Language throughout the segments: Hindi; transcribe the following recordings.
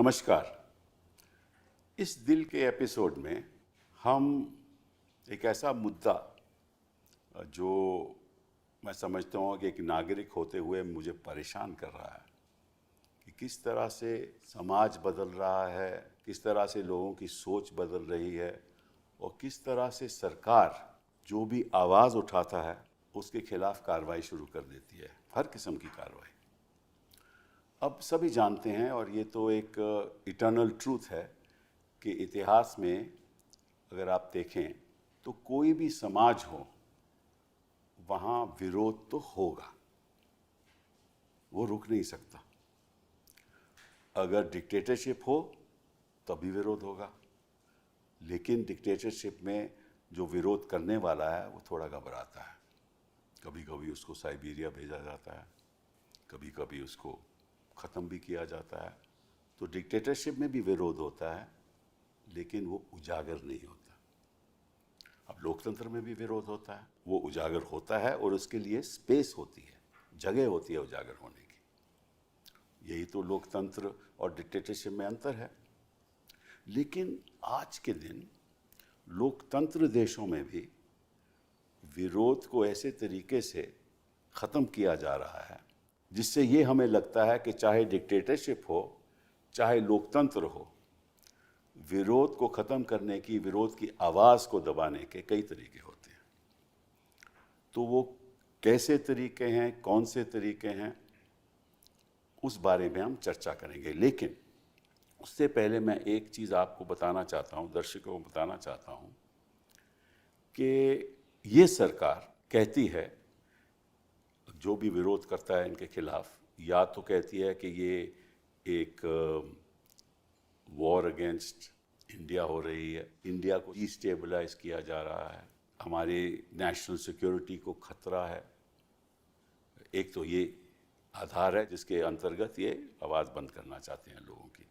नमस्कार। इस दिल के एपिसोड में हम एक ऐसा मुद्दा जो मैं समझता हूँ कि एक नागरिक होते हुए मुझे परेशान कर रहा है कि किस तरह से समाज बदल रहा है, किस तरह से लोगों की सोच बदल रही है और किस तरह से सरकार जो भी आवाज़ उठाता है उसके खिलाफ कार्रवाई शुरू कर देती है, हर किस्म की कार्रवाई। अब सभी जानते हैं और ये तो एक इटर्नल ट्रूथ है कि इतिहास में अगर आप देखें तो कोई भी समाज हो वहाँ विरोध तो होगा, वो रुक नहीं सकता। अगर डिक्टेटरशिप हो तभी विरोध होगा, लेकिन डिक्टेटरशिप में जो विरोध करने वाला है वो थोड़ा घबराता है। कभी कभी उसको साइबेरिया भेजा जाता है, कभी कभी उसको ख़त्म भी किया जाता है। तो डिक्टेटरशिप में भी विरोध होता है लेकिन वो उजागर नहीं होता। अब लोकतंत्र में भी विरोध होता है, वो उजागर होता है और उसके लिए स्पेस होती है, जगह होती है उजागर होने की। यही तो लोकतंत्र और डिक्टेटरशिप में अंतर है। लेकिन आज के दिन लोकतंत्र देशों में भी विरोध को ऐसे तरीके से ख़त्म किया जा रहा है जिससे ये हमें लगता है कि चाहे डिक्टेटरशिप हो चाहे लोकतंत्र हो, विरोध को ख़त्म करने की, विरोध की आवाज़ को दबाने के कई तरीके होते हैं। तो वो कैसे तरीके हैं, कौन से तरीके हैं, उस बारे में हम चर्चा करेंगे। लेकिन उससे पहले मैं एक चीज़ आपको बताना चाहता हूँ, दर्शकों को बताना चाहता हूँ कि ये सरकार कहती है, जो भी विरोध करता है इनके खिलाफ, या तो कहती है कि ये एक वॉर अगेंस्ट इंडिया हो रही है, इंडिया को डिस्टेबलाइज किया जा रहा है, हमारी नेशनल सिक्योरिटी को खतरा है। एक तो ये आधार है जिसके अंतर्गत ये आवाज़ बंद करना चाहते हैं लोगों की।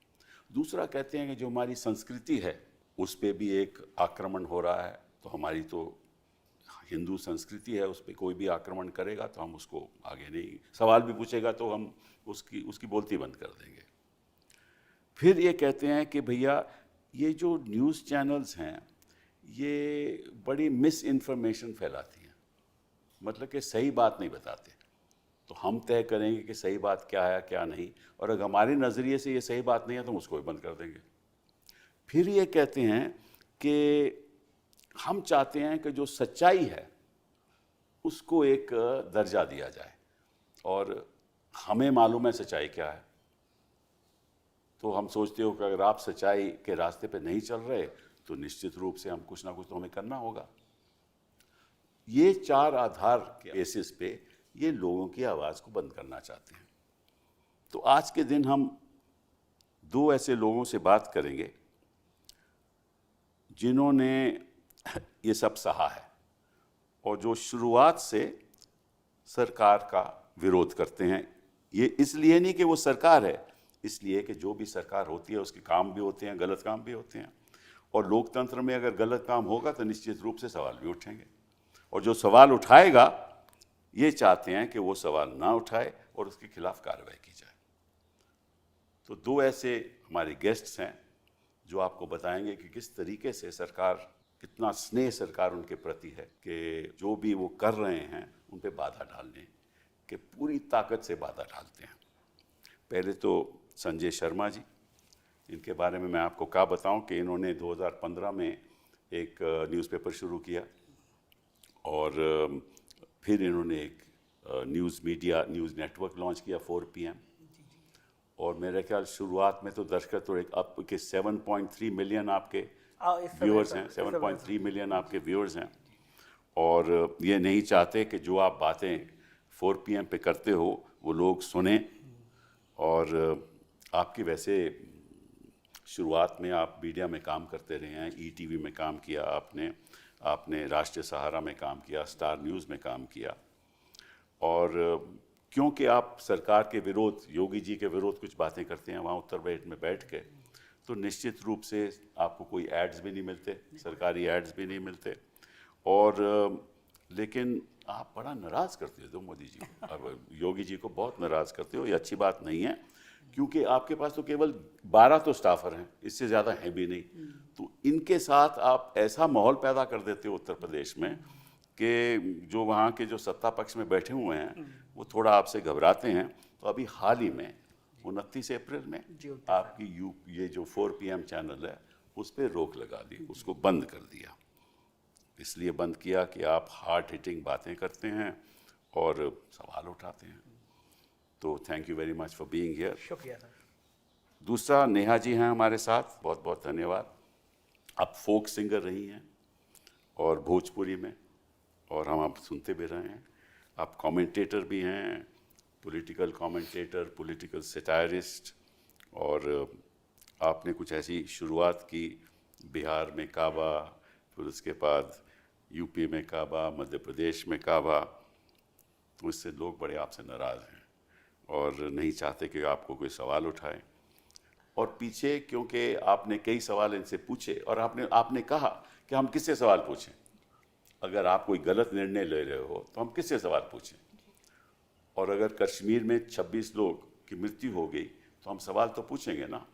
दूसरा कहते हैं कि जो हमारी संस्कृति है उस पर भी एक आक्रमण हो रहा है। तो हमारी तो हिंदू संस्कृति है, उस पर कोई भी आक्रमण करेगा तो हम उसको आगे नहीं, सवाल भी पूछेगा तो हम उसकी बोलती बंद कर देंगे। फिर ये कहते हैं कि भैया ये जो न्यूज़ चैनल्स हैं ये बड़ी मिस इन्फॉर्मेशन फैलाती हैं, मतलब कि सही बात नहीं बताते। तो हम तय करेंगे कि सही बात क्या है क्या नहीं, और अगर हमारे नज़रिए से ये सही बात नहीं है तो हम उसको भी बंद कर देंगे। फिर ये कहते हैं कि हम चाहते हैं कि जो सच्चाई है उसको एक दर्जा दिया जाए, और हमें मालूम है सच्चाई क्या है। तो हम सोचते हो कि अगर आप सच्चाई के रास्ते पे नहीं चल रहे तो निश्चित रूप से हम कुछ ना कुछ तो हमें करना होगा। ये चार आधार के बेसिस पे ये लोगों की आवाज़ को बंद करना चाहते हैं। तो आज के दिन हम दो ऐसे लोगों से बात करेंगे जिन्होंने ये सब सहा है और जो शुरुआत से सरकार का विरोध करते हैं। ये इसलिए नहीं कि वो सरकार है, इसलिए कि जो भी सरकार होती है उसके काम भी होते हैं, गलत काम भी होते हैं, और लोकतंत्र में अगर गलत काम होगा तो निश्चित रूप से सवाल भी उठेंगे, और जो सवाल उठाएगा ये चाहते हैं कि वो सवाल ना उठाए और उसके खिलाफ कार्रवाई की जाए। तो दो ऐसे हमारे गेस्ट्स हैं जो आपको बताएंगे कि किस तरीके से सरकार, कितना स्नेह सरकार उनके प्रति है कि जो भी वो कर रहे हैं उन पे बाधा डालने के पूरी ताकत से बाधा डालते हैं। पहले तो संजय शर्मा जी, इनके बारे में मैं आपको क्या बताऊं कि इन्होंने 2015 में एक न्यूज़पेपर शुरू किया और फिर इन्होंने एक न्यूज़ नेटवर्क लॉन्च किया 4 PM, और मेरे ख्याल शुरुआत में तो दर्शक तो एक अब के 7.3 मिलियन आपके व्यूअर्स हैं, 7.3 मिलियन आपके व्यूअर्स हैं, और ये नहीं चाहते कि जो आप बातें 4 PM पे करते हो वो लोग सुने। और आपकी वैसे शुरुआत में आप मीडिया में काम करते रहे हैं, ETV में काम किया आपने राष्ट्रीय सहारा में काम किया, स्टार न्यूज़ में काम किया, और क्योंकि आप सरकार के विरोध, योगी जी के विरोध कुछ बातें करते हैं वहाँ उत्तर प्रदेश में बैठ के, तो निश्चित रूप से आपको कोई एड्स भी नहीं मिलते, सरकारी एड्स भी नहीं मिलते, और लेकिन आप बड़ा नाराज़ करते हो मोदी जी को, अब योगी जी को बहुत नाराज़ करते हो। ये अच्छी बात नहीं है, क्योंकि आपके पास तो केवल 12 तो स्टाफर हैं, इससे ज़्यादा हैं भी नहीं। तो इनके साथ आप ऐसा माहौल पैदा कर देते हो उत्तर प्रदेश में कि जो वहाँ के जो सत्ता पक्ष में बैठे हुए हैं वो थोड़ा आपसे घबराते हैं। तो अभी हाल ही में 29 अप्रैल में आपकी ये जो 4 PM चैनल है उस पर रोक लगा दी, उसको बंद कर दिया। इसलिए बंद किया कि आप हार्ड हिटिंग बातें करते हैं और सवाल उठाते हैं। तो thank you very much for being here. शुक्रिया सर। दूसरा, नेहा जी हैं हमारे साथ, बहुत बहुत धन्यवाद। आप फोक सिंगर रही हैं और भोजपुरी में, और हम आप सुनते भी रहे हैं। आप कमेंटेटर भी हैं, पॉलिटिकल कमेंटेटर, पॉलिटिकल सैटायरिस्ट, और आपने कुछ ऐसी शुरुआत की बिहार में काबा, फिर उसके बाद यूपी में काबा, मध्य प्रदेश में काबा। तो इससे लोग बड़े आपसे नाराज़ हैं और नहीं चाहते कि आपको कोई सवाल उठाए। और पीछे क्योंकि आपने कई सवाल इनसे पूछे और आपने कहा कि हम किससे सवाल पूछें, अगर आप कोई गलत निर्णय ले रहे हो तो हम किससे सवाल पूछें। और अगर कश्मीर में 26 लोग की मृत्यु हो गई तो हम सवाल तो पूछेंगे ना।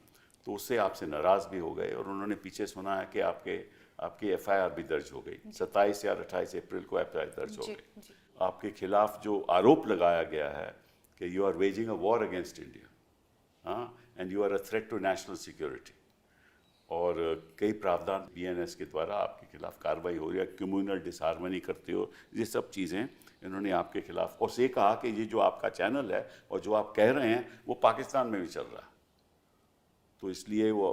तो उससे आपसे नाराज़ भी हो गए और उन्होंने पीछे सुना है कि आपकी FIR भी दर्ज हो गई। 27 या 28 अप्रैल को FIR दर्ज हो गई। आपके खिलाफ जो आरोप लगाया गया है कि you are waging a war against India, and you are a threat to national security, और कई प्रावधान BNS के द्वारा आपके खिलाफ कार्रवाई हो रही है, कम्युनल डिसहार्मनी करते हो, ये सब चीज़ें इन्होंने आपके खिलाफ। और से कहा कि ये जो आपका चैनल है और जो आप कह रहे हैं वो पाकिस्तान में भी चल रहा है। तो इसलिए वो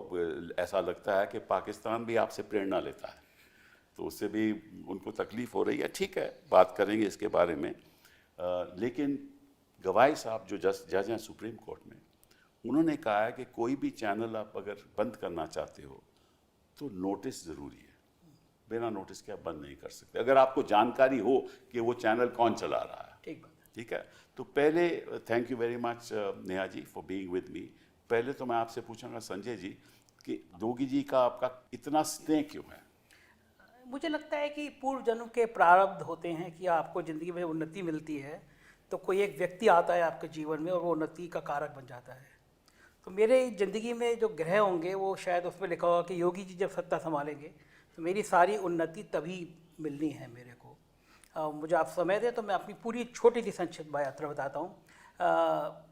ऐसा लगता है कि पाकिस्तान भी आपसे प्रेरणा लेता है, तो उससे भी उनको तकलीफ़ हो रही है। ठीक है, बात करेंगे इसके बारे में। लेकिन गवाई साहब जो जज हैं सुप्रीम कोर्ट में, उन्होंने कहा है कि कोई भी चैनल आप अगर बंद करना चाहते हो तो नोटिस ज़रूरी है, बिना नोटिस के आप बंद नहीं कर सकते, अगर आपको जानकारी हो कि वो चैनल कौन चला रहा है। ठीक है। तो पहले thank you very much Neha ji for being with me. पहले तो मैं आपसे पूछूंगा संजय जी कि योगी जी का आपका इतना स्नेह क्यों है? मुझे लगता है कि पूर्व जन्म के प्रारब्ध होते हैं कि आपको ज़िंदगी में उन्नति मिलती है तो कोई एक व्यक्ति आता है आपके जीवन में और वो उन्नति का कारक बन जाता है। तो मेरे ज़िंदगी में जो ग्रह होंगे वो शायद उसमें लिखा होगा कि योगी जी जब सत्ता संभालेंगे तो मेरी सारी उन्नति तभी मिलनी है मेरे को। मुझे आप समय दें तो मैं अपनी पूरी छोटी सी संक्षिप्त यात्रा बताता हूँ।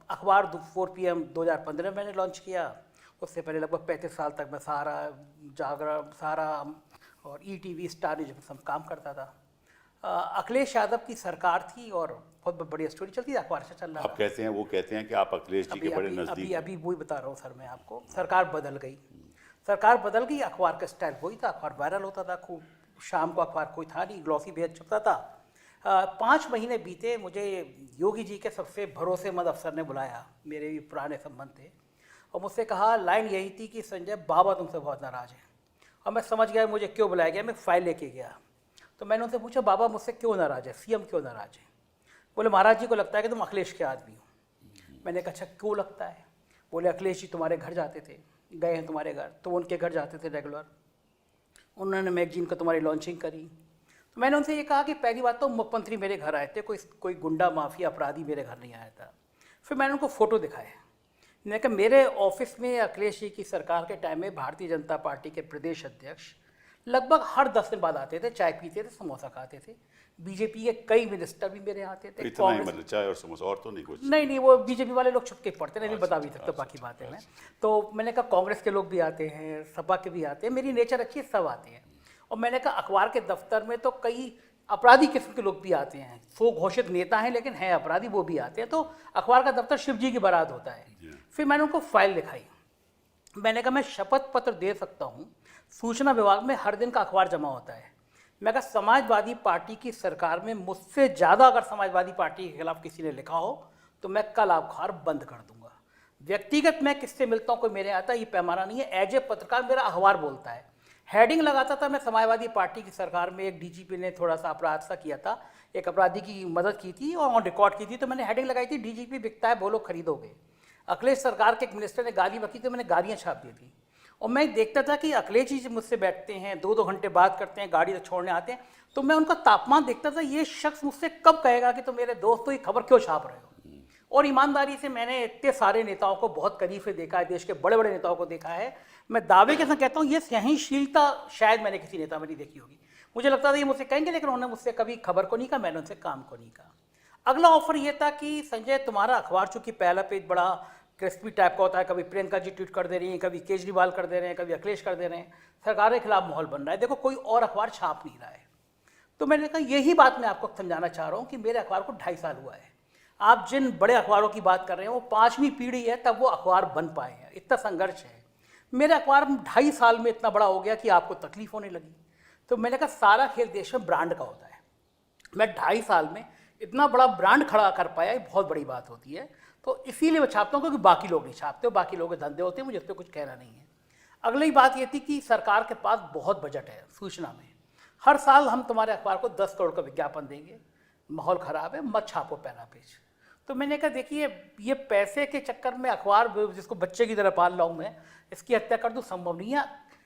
अखबार 4 PM 2015 मैंने लॉन्च किया। उससे पहले लगभग 35 साल तक मैं सहारा, जागरण, सहारा और ETV, स्टार न्यूज़ में सब काम करता था। अखिलेश यादव की सरकार थी और बहुत बढ़िया स्टोरी चलती थी, अखबार से चल रहा था। आप कहते हैं, वो कहते हैं कि आप अखिलेश जी के बड़े नज़दीक। अभी वही बता रहा हूँ सर मैं आपको। सरकार बदल गई, अखबार का स्टाइल वही था, अखबार वायरल होता था खूब। शाम को अखबार कोई था नहीं, ग्लॉसी बेहद छपता था। 5 महीने बीते, मुझे योगी जी के सबसे भरोसेमंद अफसर ने बुलाया, मेरे भी पुराने संबंध थे, और मुझसे कहा, लाइन यही थी कि संजय बाबा तुमसे बहुत नाराज़ हैं। और मैं समझ गया मुझे क्यों बुलाया गया। मैं फाइल लेके गया तो मैंने उनसे पूछा, बाबा मुझसे क्यों नाराज़ है, CM क्यों नाराज़ है? बोले, महाराज जी को लगता है कि तुम अखिलेश के आदमी हो। मैंने कहा, अच्छा क्यों लगता है? बोले, अखिलेश जी तुम्हारे घर जाते थे, गए हैं तुम्हारे घर, तुम उनके घर जाते थे रेगुलर, उन्होंने मैगजीन को तुम्हारी लॉन्चिंग करी। तो मैंने उनसे ये कहा कि पहली बात तो मुख्यमंत्री मेरे घर आए थे, कोई गुंडा माफिया अपराधी मेरे घर नहीं आया था। फिर मैंने उनको फ़ोटो दिखाया, मैंने कहा मेरे ऑफिस में अखिलेश जी की सरकार के टाइम में भारतीय जनता पार्टी के प्रदेश अध्यक्ष लगभग हर 10 दिन बाद आते थे, चाय पीते थे, समोसा खाते थे। बीजेपी के कई मिनिस्टर भी मेरे आते थे। इतना ही मतलब चाय और समोसा, और तो नहीं कुछ? नहीं, वो बीजेपी वाले लोग छुप के पढ़ते नहीं, बता भी सकते बाकी बातें मैं। तो मैंने कहा कांग्रेस के लोग भी आते हैं, सपा के भी आते हैं, मेरी नेचर अच्छी है, सब आते हैं। और मैंने कहा अखबार के दफ्तर में तो कई अपराधी किस्म के लोग भी आते हैं, सो घोषित नेता हैं लेकिन हैं अपराधी, वो भी आते हैं। तो अखबार का दफ्तर शिव जी की बारात होता है। फिर मैंने उनको फाइल दिखाई, मैंने कहा मैं शपथ पत्र दे सकता हूँ, सूचना विभाग में हर दिन का अखबार जमा होता है। मैं कहा समाजवादी पार्टी की सरकार में मुझसे ज़्यादा अगर समाजवादी पार्टी के खिलाफ किसी ने लिखा हो तो मैं कल अखबार बंद कर दूंगा। व्यक्तिगत मैं किससे मिलता हूँ कोई मेरे आता, ये पैमाना नहीं है। एज ए पत्रकार मेरा अखबार बोलता है। हेडिंग लगाता था मैं, समाजवादी पार्टी की सरकार में एक DGP ने थोड़ा सा अपराध सा किया था, एक अपराधी की मदद की थी और ऑन रिकॉर्ड की थी, तो मैंने हेडिंग लगाई थी DGP बिकता है बोलो खरीदोगे। अखिलेश सरकार के एक मिनिस्टर ने गाली बकी तो मैंने गालियाँ छाप दी थी। और मैं देखता था कि अखिलेश जी मुझसे बैठते हैं, 2-2 घंटे बात करते हैं, गाड़ी से छोड़ने आते हैं, तो मैं उनका तापमान देखता था, ये शख्स मुझसे कब कहेगा कि तुम मेरे दोस्त हो, ये खबर क्यों छाप रहे हो। और ईमानदारी से मैंने इतने सारे नेताओं को बहुत करीब से देखा है, देश के बड़े बड़े नेताओं को देखा है। मैं दावे के साथ कहता हूँ ये सहनशीलता शायद मैंने किसी नेता में नहीं देखी होगी। मुझे लगता था ये मुझसे कहेंगे, लेकिन उन्होंने मुझसे कभी खबर को नहीं कहा, मैंने उनसे काम को नहीं कहा। अगला ऑफर ये था कि संजय तुम्हारा अखबार चूंकि पहला पेज बड़ा क्रिस्पी टाइप का होता है, कभी प्रियंका जी ट्वीट कर दे रही हैं, कभी केजरीवाल कर दे रहे हैं, कभी अखिलेश कर दे रहे हैं, सरकार के खिलाफ माहौल बन रहा है, देखो कोई और अखबार छाप नहीं रहा है। तो मैंने कहा यही बात मैं आपको समझाना चाह रहा हूँ कि मेरे अखबार को 2.5 साल हुआ है। आप जिन बड़े अखबारों की बात कर रहे हैं वो 5वीं पीढ़ी है तब वो अखबार बन पाए हैं, इतना संघर्ष है। मेरे अखबार 2.5 साल में इतना बड़ा हो गया कि आपको तकलीफ होने लगी। तो मैंने कहा सारा खेल देश में ब्रांड का होता है। मैं 2.5 साल में इतना बड़ा ब्रांड खड़ा कर पाया, ये बहुत बड़ी बात होती है। तो इसीलिए मैं छापता हूँ क्योंकि बाकी लोग नहीं छापते, बाकी लोगों के धंधे होते हैं, मुझे इस पर कुछ कहना नहीं है। अगली बात ये थी कि सरकार के पास बहुत बजट है सूचना में। हर साल हम तुम्हारे अखबार को 10 करोड़ का विज्ञापन देंगे, माहौल ख़राब है, मत छापो पहला पेज। तो मैंने कहा देखिए ये पैसे के चक्कर में अखबार जिसको बच्चे की तरह पाल रहा हूँ मैं, इसकी हत्या कर दूँ संभव नहीं है।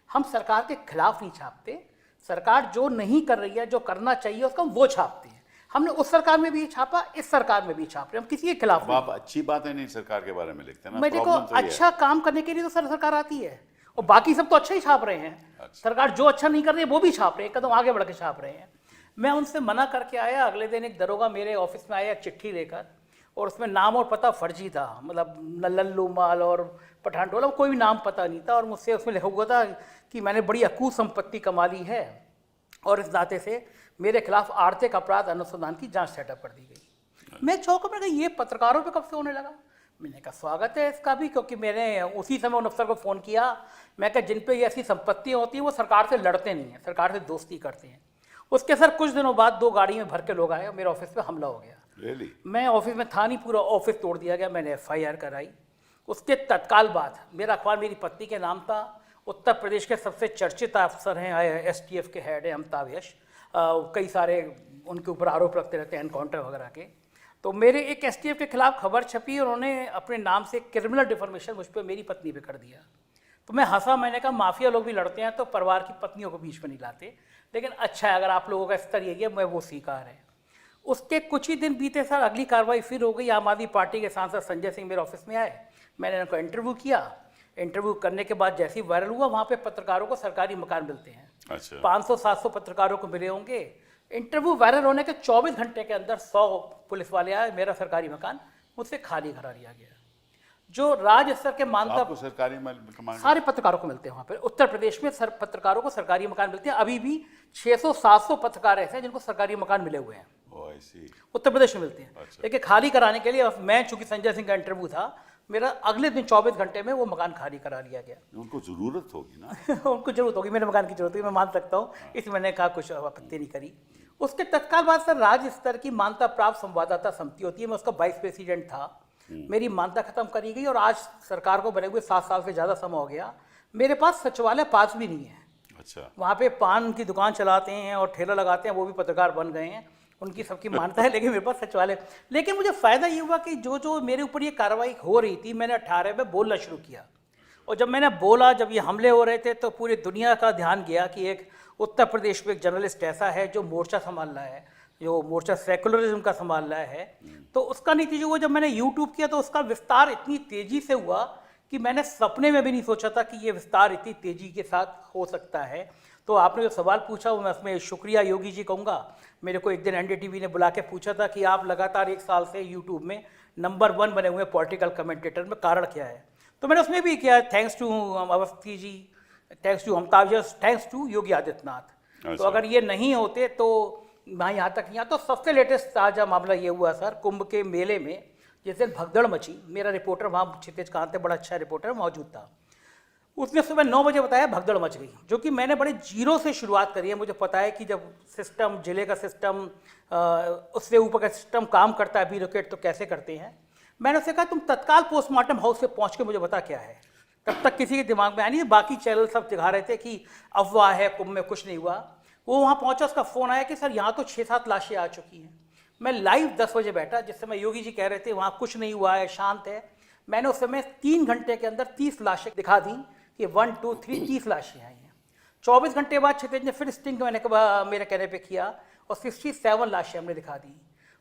हम सरकार के खिलाफ नहीं छापते, सरकार जो नहीं कर रही है, जो करना चाहिए उसका वो छापते हैं। हमने उस सरकार में भी छापा, इस सरकार में भी छाप रहे हैं, हम किसी के खिलाफ आप अच्छी बातें नहीं सरकार के बारे में लिखते ना। मैं देखो अच्छा काम करने के लिए तो सरकार आती है और बाकी सब तो अच्छा ही छाप रहे हैं। अच्छा। सरकार जो अच्छा नहीं कर रही है वो भी छाप रहे हैं, कदम आगे बढ़ के छाप रहे हैं। मैं उनसे मना करके आया, अगले दिन एक दरोगा मेरे ऑफिस में आया चिट्ठी लेकर, और उसमें नाम और पता फर्जी था, मतलब लल्लू माल और पठान टोला, कोई भी नाम पता नहीं था। और मुझसे उसमें लिखा हुआ था कि मैंने बड़ी अकूत संपत्ति कमा ली है और इस नाते से मेरे खिलाफ आर्थिक अपराध अनुसंधान की जांच सेटअप कर दी गई। मैं चौंका, मैंने कहा ये पत्रकारों पे कब से होने लगा। मैंने कहा स्वागत है इसका भी, क्योंकि मैंने उसी समय उन अफसर को फ़ोन किया। मैं कहा जिन पे ये ऐसी संपत्तियाँ होती हैं वो सरकार से लड़ते नहीं हैं, सरकार से दोस्ती करते हैं। उसके सर कुछ दिनों बाद 2 गाड़ी में भर के लोग आए और मेरे ऑफिस पे हमला हो गया। Really? मैं ऑफिस में था नहीं, पूरा ऑफिस तोड़ दिया गया, मैंने FIR कराई। उसके तत्काल बाद मेरा अखबार मेरी पत्नी के नाम था। उत्तर प्रदेश के सबसे चर्चित अफसर हैं, STF के हेड है अमिताभ यश, कई सारे उनके ऊपर आरोप रखते रहते हैं एनकाउंटर वगैरह के। तो मेरे एक STF के खिलाफ खबर छपी और उन्होंने अपने नाम से क्रिमिनल डिफॉर्मेशन मुझ पर मेरी पत्नी पे कर दिया। तो मैं हंसा, मैंने कहा माफिया लोग भी लड़ते हैं तो परिवार की पत्नियों को बीच में नहीं लाते, लेकिन अच्छा है अगर आप लोगों का स्तर यही है, मैं वो स्वीकार है। उसके कुछ ही दिन बीते सर अगली कार्रवाई फिर हो गई। आम आदमी पार्टी के सांसद संजय सिंह मेरे ऑफिस में आए, मैंने उनको इंटरव्यू किया। इंटरव्यू करने के बाद जैसे ही वायरल हुआ, वहाँ पे पत्रकारों को सरकारी मकान मिलते हैं। अच्छा। 500-700 पत्रकारों को मिले होंगे। इंटरव्यू वायरल होने के 24 घंटे के अंदर 100 पुलिस वाले आए, मेरा सरकारी मकान मुझसे खाली करा लिया गया। जो राज्य स्तर के मानता सरकारी मकान सारे पत्रकारों को मिलते हैं वहाँ पर। उत्तर प्रदेश में पत्रकारों को सरकारी मकान मिलते हैं। अभी भी 600-700 पत्रकार ऐसे हैं जिनको सरकारी मकान मिले हुए हैं, उत्तर प्रदेश में मिलते हैं। अच्छा। लेकिन खाली कराने के लिए मैं, चूंकि संजय सिंह का इंटरव्यू था, मेरा अगले दिन 24 घंटे में वो मकान खाली करा लिया गया। उनको जरूरत होगी ना उनको जरूरत होगी, मेरे मकान की जरूरत होगी, मैं मान सकता हूँ, इसलिए मैंने कहा कुछ आपत्ति नहीं करी। उसके तत्काल बाद सर राज्य स्तर की मान्यता प्राप्त संवाददाता समिति होती है, मैं उसका वाइस प्रेसिडेंट था। मेरी मान्यता खत्म करी गई और आज सरकार को बने हुए 7 साल से ज़्यादा समय हो गया। मेरे पास सचिवालय पास भी नहीं है। अच्छा। वहाँ पे पान की दुकान चलाते हैं और ठेला लगाते हैं, वो भी पत्रकार बन गए हैं, उनकी सबकी मान्यता है, लेकिन मेरे पास सचिवालय। लेकिन मुझे फ़ायदा ये हुआ कि जो मेरे ऊपर ये कार्रवाई हो रही थी, मैंने 18 में बोलना शुरू किया। और जब मैंने बोला, जब ये हमले हो रहे थे, तो पूरी दुनिया का ध्यान गया कि एक उत्तर प्रदेश में एक जर्नलिस्ट ऐसा है जो मोर्चा संभाल रहा है, जो मोर्चा सेकुलरिज्म का संभाल रहा है। तो उसका नतीजा हुआ, जब मैंने यूट्यूब किया तो उसका विस्तार इतनी तेज़ी से हुआ कि मैंने सपने में भी नहीं सोचा था कि ये विस्तार इतनी तेज़ी के साथ हो सकता है। तो आपने जो सवाल पूछा वो मैं उसमें शुक्रिया योगी जी कहूँगा। मेरे को एक दिन NDTV ने बुला के पूछा था कि आप लगातार 1 साल से यूट्यूब में नंबर 1 बने हुए पॉलिटिकल कमेंटेटर में, कारण क्या है। तो मैंने उसमें भी किया, thanks to Awasthi ji, thanks to Amitabh Yash, thanks to Yogi Adityanath. तो अगर ये नहीं होते तो मैं यहाँ तक नहीं आता। तो सबसे लेटेस्ट ताज़ा मामला ये हुआ सर, कुंभ के मेले में जिस दिन भगदड़ मची, मेरा रिपोर्टर वहाँ क्षितिज कांत, बड़ा अच्छा रिपोर्टर मौजूद था, उसने सुबह 9 बजे बताया भगदड़ मच गई, जो कि मैंने बड़े जीरो से शुरुआत करी है। मुझे पता है कि जब सिस्टम, जिले का सिस्टम, उससे ऊपर का सिस्टम काम करता है ब्यूरोक्रेट, तो कैसे करते हैं। मैंने उससे कहा तुम तत्काल पोस्टमार्टम हाउस से पहुँच के मुझे बता क्या है। तब तक किसी के दिमाग में आया नहीं, बाकी चैनल सब दिखा रहे थे कि अफवाह है, कुंभ में कुछ नहीं हुआ। वो वहाँ पहुँचा, उसका फ़ोन आया कि सर यहाँ तो 6-7 लाशें आ चुकी हैं। मैं लाइव 10 बजे बैठा, जिस समय योगी जी कह रहे थे वहाँ कुछ नहीं हुआ है, शांत है। मैंने उस समय 3 घंटे के अंदर 30 लाशें दिखा दी कि 1, 2, 3 30 लाशें आई हैं। 24 घंटे बाद क्षितिज ने फिर स्टिंग मेरे कहने पे किया और 67 लाशें हमने दिखा दी।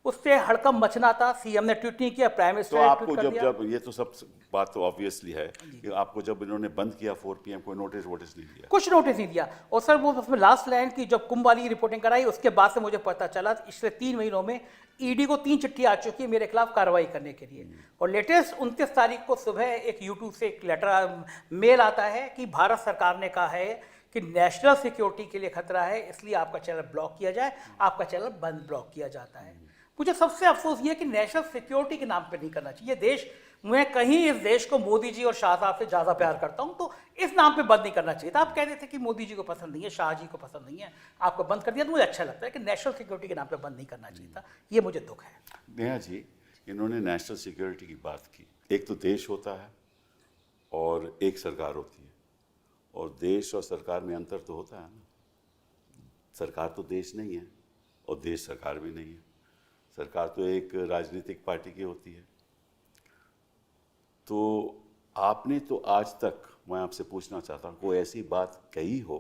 उससे हड़कंप मचना था। सीएम ने ट्वीट नहीं किया, प्राइम तो मिनिस्टर ने आपको ट्वीट कर दिया। जब ये तो सब बात तो ऑब्वियसली है कि आपको जब इन्होंने बंद किया 4 PM कोई नोटिस वोटिस नहीं दिया? कुछ नोटिस नहीं दिया। और सर वो उसमें लास्ट लाइन की जब कुंभ वाली रिपोर्टिंग कराई, उसके बाद से मुझे पता चला पिछले 3 महीनों में ईडी को 3 चिट्ठी आ चुकी है मेरे खिलाफ कार्रवाई करने के लिए। और लेटेस्ट 29 तारीख को सुबह एक यूट्यूब से एक लेटर मेल आता है कि भारत सरकार ने कहा है कि नेशनल सिक्योरिटी के लिए खतरा है, इसलिए आपका चैनल ब्लॉक किया जाए। आपका चैनल बंद ब्लॉक किया जाता है। मुझे सबसे अफसोस ये कि नेशनल सिक्योरिटी के नाम पे नहीं करना चाहिए। देश, मैं कहीं इस देश को मोदी जी और शाह साहब से ज़्यादा प्यार करता हूं, तो इस नाम पे बंद नहीं करना चाहिए था। आप कह रहे थे कि मोदी जी को पसंद नहीं है, शाह जी को पसंद नहीं है, आपको बंद कर दिया, तो मुझे अच्छा लगता है कि नेशनल सिक्योरिटी के नाम पे बंद नहीं करना चाहिए था। ये मुझे दुख है। नेहा जी, इन्होंने नेशनल सिक्योरिटी की बात की। एक तो देश होता है और एक सरकार होती है, और देश और सरकार में अंतर तो होता है ना। सरकार तो देश नहीं है और देश सरकार भी नहीं है। सरकार तो एक राजनीतिक पार्टी की होती है। तो आपने तो आज तक, मैं आपसे पूछना चाहता हूँ, कोई ऐसी बात कही हो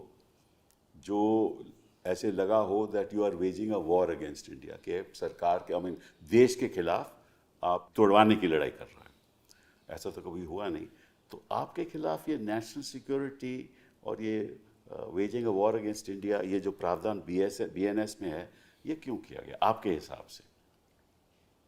जो ऐसे लगा हो that you are waging a war against India, के सरकार के, आई मीन देश के खिलाफ आप तोड़वाने की लड़ाई कर रहे हैं? ऐसा तो कभी हुआ नहीं। तो आपके खिलाफ ये नेशनल सिक्योरिटी और ये waging a war against India, ये जो प्रावधान BNS में है, ये क्यों किया गया आपके हिसाब से?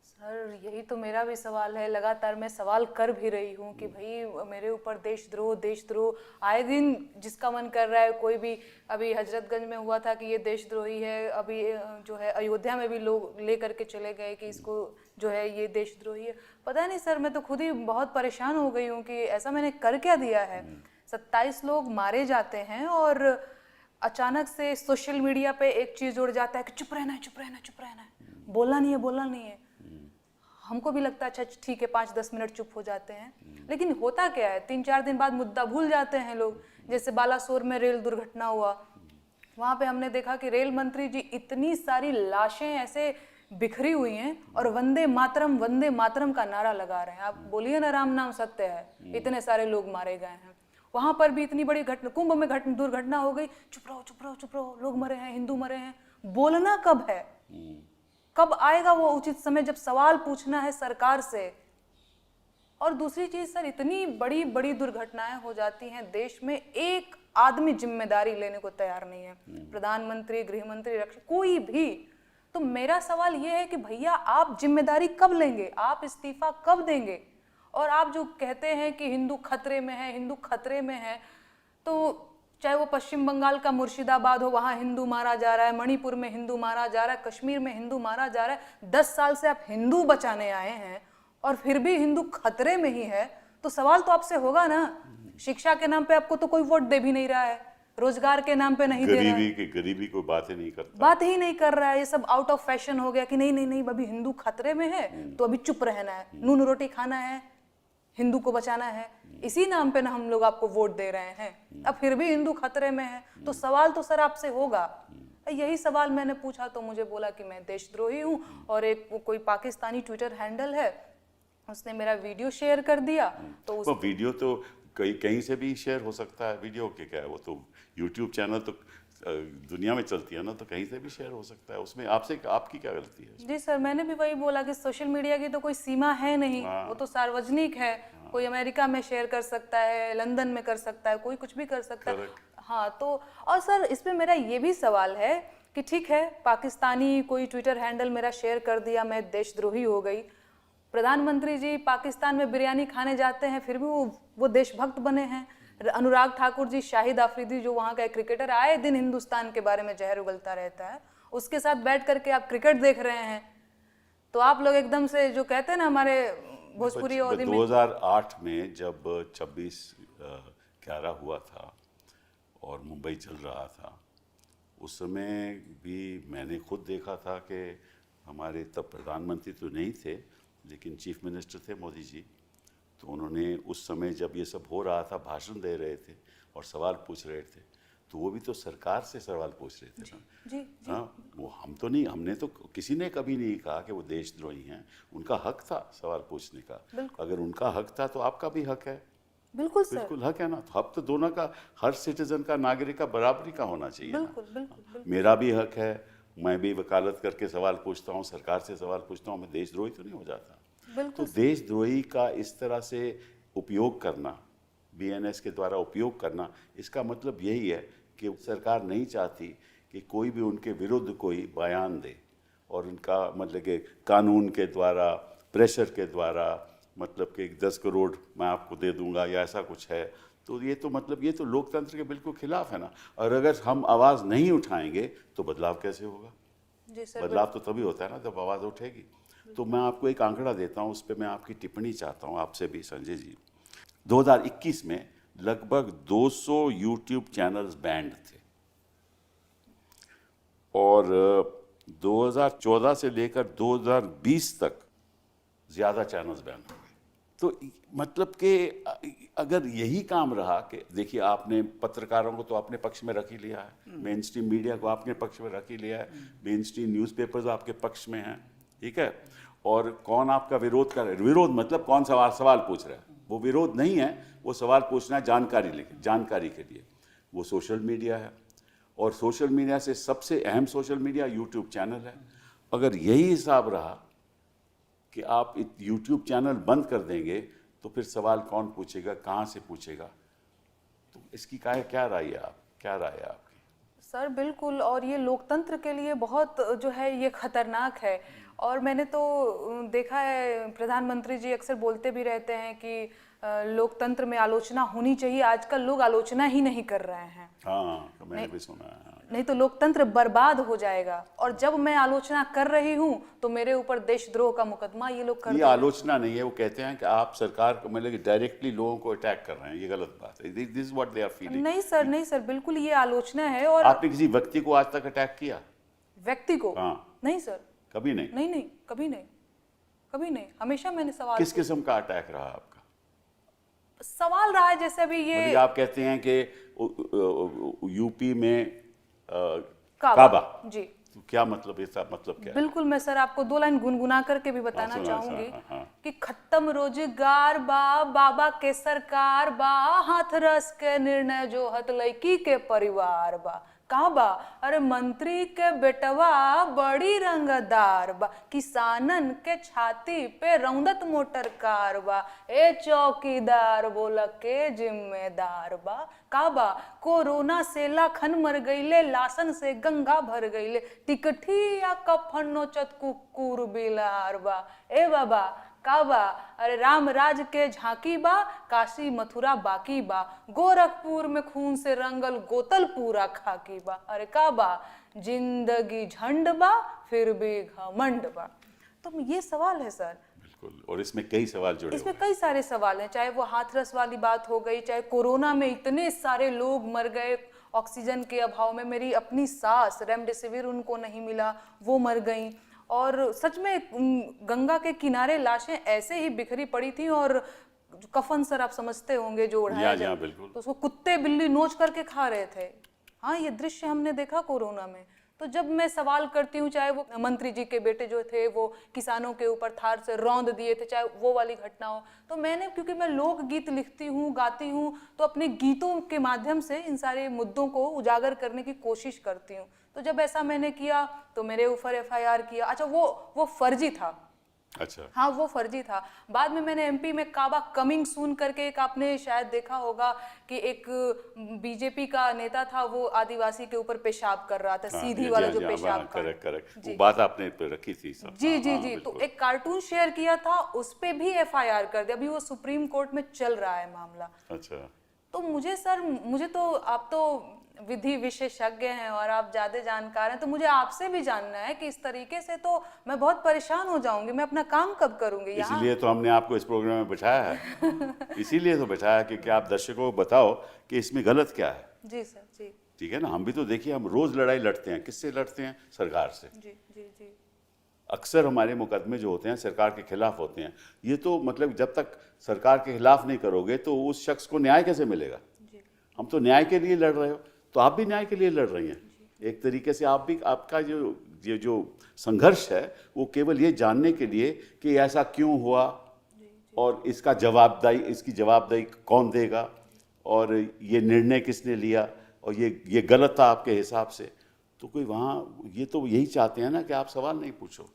सर यही तो मेरा भी सवाल है। लगातार मैं सवाल कर भी रही हूँ कि भाई मेरे ऊपर देशद्रोह आए दिन जिसका मन कर रहा है। कोई भी, अभी हजरतगंज में हुआ था कि ये देशद्रोही है, अभी जो है अयोध्या में भी लोग ले करके चले गए कि इसको जो है ये देशद्रोही है। पता नहीं सर, मैं तो खुद ही बहुत परेशान हो गई हूँ कि ऐसा मैंने कर क्या दिया है। 27 लोग मारे जाते हैं और अचानक से सोशल मीडिया पे एक चीज़ जुड़ जाता है कि चुप रहना है, चुप रहना है, चुप रहना है, बोलना नहीं है, बोलना नहीं है। हमको भी लगता है अच्छा ठीक है, 5-10 मिनट चुप हो जाते हैं, लेकिन होता क्या है, 3-4 दिन बाद मुद्दा भूल जाते हैं लोग। जैसे बालासोर में रेल दुर्घटना हुआ, वहाँ पे हमने देखा कि रेल मंत्री जी इतनी सारी लाशें ऐसे बिखरी हुई हैं और वंदे मातरम का नारा लगा रहे हैं। आप बोलिए ना, राम नाम सत्य है, इतने सारे लोग मारे गए हैं। वहाँ पर भी इतनी बड़ी घटना, कुंभ में दुर्घटना हो गई, चुप रहो चुप रहो चुप रहो, लोग मरे हैं, हिंदू मरे हैं। बोलना कब है? कब आएगा वो उचित समय जब सवाल पूछना है सरकार से? और दूसरी चीज सर, इतनी बड़ी बड़ी दुर्घटनाएं हो जाती हैं देश में, एक आदमी जिम्मेदारी लेने को तैयार नहीं है, प्रधानमंत्री, गृह मंत्री, रक्षा, कोई भी। तो मेरा सवाल ये है कि भैया आप जिम्मेदारी कब लेंगे, आप इस्तीफा कब देंगे? और आप जो कहते हैं कि हिंदू खतरे में है, हिंदू खतरे में है, तो चाहे वो पश्चिम बंगाल का मुर्शिदाबाद हो, वहाँ हिंदू मारा जा रहा है, मणिपुर में हिंदू मारा जा रहा है, कश्मीर में हिंदू मारा जा रहा है। 10 साल से आप हिंदू बचाने आए हैं और फिर भी हिंदू खतरे में ही है, तो सवाल तो आपसे होगा ना। शिक्षा के नाम पे आपको तो कोई वोट दे भी नहीं रहा है, रोजगार के नाम पे नहीं दे रहा है, गरीबी कोई बात ही नहीं करता, बात ही नहीं कर रहा है। ये सब आउट ऑफ फैशन हो गया कि नहीं नहीं नहीं, अभी हिंदू खतरे में है तो अभी चुप रहना है, नून रोटी खाना है, हिंदू को बचाना है। इसी नाम पे ना हम लोग आपको वोट दे रहे हैं, अब फिर भी हिंदू खतरे में है। तो सवाल तो सर आपसे होगा। यही सवाल मैंने पूछा तो मुझे बोला कि मैं देशद्रोही हूँ। और एक कोई पाकिस्तानी ट्विटर हैंडल है, उसने मेरा वीडियो शेयर कर दिया। तो उस वीडियो तो कहीं से भी शेयर हो सकता है। वीडियो के क्या है, वो तो यूट्यूब चैनल तो दुनिया में चलती है ना, तो कहीं से भी शेयर हो सकता है। उसमें आपकी क्या गलती है? जी सर, मैंने भी वही बोला कि सोशल मीडिया की तो कोई सीमा है नहीं, वो तो सार्वजनिक है। कोई अमेरिका में शेयर कर सकता है, लंदन में कर सकता है, कोई कुछ भी कर सकता है। हाँ, तो और सर इसमें मेरा ये भी सवाल है कि ठीक है, पाकिस्तानी कोई ट्विटर हैंडल मेरा शेयर कर दिया, मैं देशद्रोही हो गई। प्रधानमंत्री जी पाकिस्तान में बिरयानी खाने जाते हैं, फिर भी वो देशभक्त बने हैं। अनुराग ठाकुर जी, शाहिद आफरीदी जो वहाँ का एक क्रिकेटर, आए दिन हिंदुस्तान के बारे में जहर उगलता रहता है, उसके साथ बैठ करके आप क्रिकेट देख रहे हैं। तो आप लोग एकदम से जो कहते हैं ना हमारे भोजपुरी और 2008 में जब 26/11 हुआ था और मुंबई चल रहा था, उस समय भी मैंने खुद देखा था कि हमारे तब प्रधानमंत्री तो नहीं थे, लेकिन चीफ मिनिस्टर थे मोदी जी। तो उन्होंने उस समय जब ये सब हो रहा था, भाषण दे रहे थे और सवाल पूछ रहे थे, तो वो भी तो सरकार से सवाल पूछ रहे थे ना। जी, हाँ, वो हम तो नहीं, हमने तो किसी ने कभी नहीं कहा कि वो देशद्रोही हैं। उनका हक था सवाल पूछने का। अगर उनका हक था तो आपका भी हक है। बिल्कुल सर, बिल्कुल हक है ना। तो हक तो दोनों का, हर सिटीजन का, नागरिक का बराबरी का होना चाहिए। बिल्कुल बिल्कुल बिल्कुल। मेरा भी हक है, मैं भी वकालत करके सवाल पूछता हूँ, सरकार से सवाल पूछता हूँ, मैं देशद्रोही तो नहीं हो जाता। बिल्कुल तो देशद्रोही का इस तरह से उपयोग करना, बीएनएस के द्वारा उपयोग करना, इसका मतलब यही है कि सरकार नहीं चाहती कि कोई भी उनके विरुद्ध कोई बयान दे, और उनका मतलब कि कानून के द्वारा, प्रेशर के द्वारा, मतलब कि 10 करोड़ मैं आपको दे दूंगा या ऐसा कुछ है। तो ये तो मतलब ये तो लोकतंत्र के बिल्कुल खिलाफ है ना। और अगर हम आवाज़ नहीं उठाएंगे तो बदलाव कैसे होगा? जी सर, बदलाव तो तभी होता है ना जब आवाज़ उठेगी। तो मैं आपको एक आंकड़ा देता हूँ, उस पर मैं आपकी टिप्पणी चाहता हूँ आपसे भी संजय जी। 2021 में लगभग 200 यूट्यूब चैनल्स बैंड थे, और 2014 से लेकर 2020 तक ज़्यादा चैनल्स बैन हो गए। तो मतलब कि अगर यही काम रहा कि देखिए, आपने पत्रकारों को तो अपने पक्ष में रख ही लिया है, मेन स्ट्रीम मीडिया को आपने पक्ष में रख ही लिया है, मेन स्ट्रीम न्यूज़पेपर्स आपके पक्ष में हैं, ठीक है। और कौन आपका विरोध कर रहा है? विरोध मतलब कौन सवाल पूछ रहा है? वो विरोध नहीं है, वो सवाल पूछना है जानकारी के लिए। वो सोशल मीडिया है, और सोशल मीडिया से सबसे अहम सोशल मीडिया यूट्यूब चैनल है। अगर यही हिसाब रहा कि आप यूट्यूब चैनल बंद कर देंगे तो फिर सवाल कौन पूछेगा, कहाँ से पूछेगा? तो इसकी क्या राय है आपकी? सर बिल्कुल, और ये लोकतंत्र के लिए बहुत जो है ये खतरनाक है। और मैंने तो देखा है, प्रधानमंत्री जी अक्सर बोलते भी रहते हैं कि लोकतंत्र में आलोचना होनी चाहिए। आजकल लोग आलोचना ही नहीं कर रहे हैं। हाँ, तो मैंने भी सुना है। नहीं तो लोकतंत्र बर्बाद हो जाएगा। और जब मैं आलोचना कर रही हूँ तो मेरे ऊपर देशद्रोह का मुकदमा ये लोग कर ये आलोचना नहीं है, वो कहते हैं कि आप सरकार को मतलब डायरेक्टली लोगों को अटैक कर रहे हैं, ये गलत बात है। This is what they are feeling. नहीं सर, बिल्कुल ये आलोचना है। और आपने किसी व्यक्ति को आज तक अटैक किया? व्यक्ति को? हाँ। नहीं सर, कभी नहीं? नहीं, कभी नहीं। हमेशा मैंने सवाल, किस किस्म का अटैक रहा आपका? सवाल रहा है जैसे अभी ये मतलब आप कहते हैं कि यूपी में काबा जी, तो क्या मतलब, इसका मतलब क्या है? बिल्कुल। मैं सर आपको 2 लाइन गुनगुना करके भी बताना चाहूंगी कि खत्म रोजगार बा, बाबा के सरकार बा, हाथ रस के निर्णय जो हत लड़की के परिवार बा। कहा बा? अरे मंत्री के बेटवा बड़ी रंगदार बा, किसानन के छाती पे रौंदत मोटर कार बा, ए चौकीदार बोला के जिम्मेदार बा। का बा? कोरोना से लाखन मर गईले, लाशन से गंगा भर गईले, टिकठिया कफन नोचत कुकुर बिलार बा। ए बाबा का बा? अरे राम राज के झांकी बा, काशी मथुरा बाकी बा, गोरखपुर में खून से रंगल गोतल पूरा खाकी बा। अरे का बा? जिंदगी झंड बा फिर भी घमंड बा। तो ये सवाल है सर। बिल्कुल, और इसमें कई सवाल जुड़े इसमें कई सारे सवाल हैं, चाहे वो हाथरस वाली बात हो गई, चाहे कोरोना में इतने सारे लोग मर गए ऑक्सीजन के अभाव में। मेरी अपनी सास, रेमडेसिविर उनको नहीं मिला, वो मर गई। और सच में गंगा के किनारे लाशें ऐसे ही बिखरी पड़ी थी, और कफन सर आप समझते होंगे जो उड़ाया जाए, तो उसको कुत्ते बिल्ली नोच करके खा रहे थे। हाँ, ये दृश्य हमने देखा कोरोना में। तो जब मैं सवाल करती हूँ, चाहे वो मंत्री जी के बेटे जो थे वो किसानों के ऊपर थार से रौंद दिए थे, चाहे वो वाली घटना हो, तो मैंने, क्योंकि मैं लोकगीत लिखती हूँ, गाती हूँ, तो अपने गीतों के माध्यम से इन सारे मुद्दों को उजागर करने की कोशिश करती हूँ। तो जब ऐसा मैंने किया तो मेरे ऊपर FIR किया। अच्छा, वो फर्जी था। अच्छा, हाँ, वो फर्जी था। बाद में मैंने MP में काबा कमिंग सून करके एक, आपने शायद देखा होगा कि एक BJP का नेता था, वो आदिवासी के ऊपर पेशाब कर रहा था, सीधी वाला जो पेशाब का। करेक्ट, वो बात आपने रखी थी सब। जी। तो एक कार्टून शेयर किया था, उस पे भी FIR कर दिया। अभी वो सुप्रीम कोर्ट में चल रहा है मामला। अच्छा, तो मुझे तो आप तो विधि विशेषज्ञ हैं और आप ज्यादा जानकार हैं, तो मुझे आपसे भी जानना है कि इस तरीके से तो मैं बहुत परेशान हो जाऊंगी, मैं अपना काम कब करूंगी? इसीलिए तो हमने आपको इस प्रोग्राम में बैठाया है। इसीलिए तो बैठाया कि आप दर्शकों को बताओ कि इसमें गलत क्या है। जी सर, जी। ठीक है ना, हम भी तो देखिए, हम रोज लड़ाई लड़ते हैं। किससे लड़ते हैं? सरकार से। जी। अक्सर हमारे मुकदमे जो होते हैं सरकार के खिलाफ होते हैं। ये तो मतलब जब तक सरकार के खिलाफ नहीं करोगे तो उस शख्स को न्याय कैसे मिलेगा? हम तो न्याय के लिए लड़ रहे हो, तो आप भी न्याय के लिए लड़ रही हैं। एक तरीके से आप भी, आपका जो संघर्ष है वो केवल ये जानने के लिए कि ऐसा क्यों हुआ और इसकी जवाबदेही कौन देगा, और ये निर्णय किसने लिया, और ये गलत था आपके हिसाब से। तो कोई वहाँ ये तो यही चाहते हैं ना कि आप सवाल नहीं पूछो।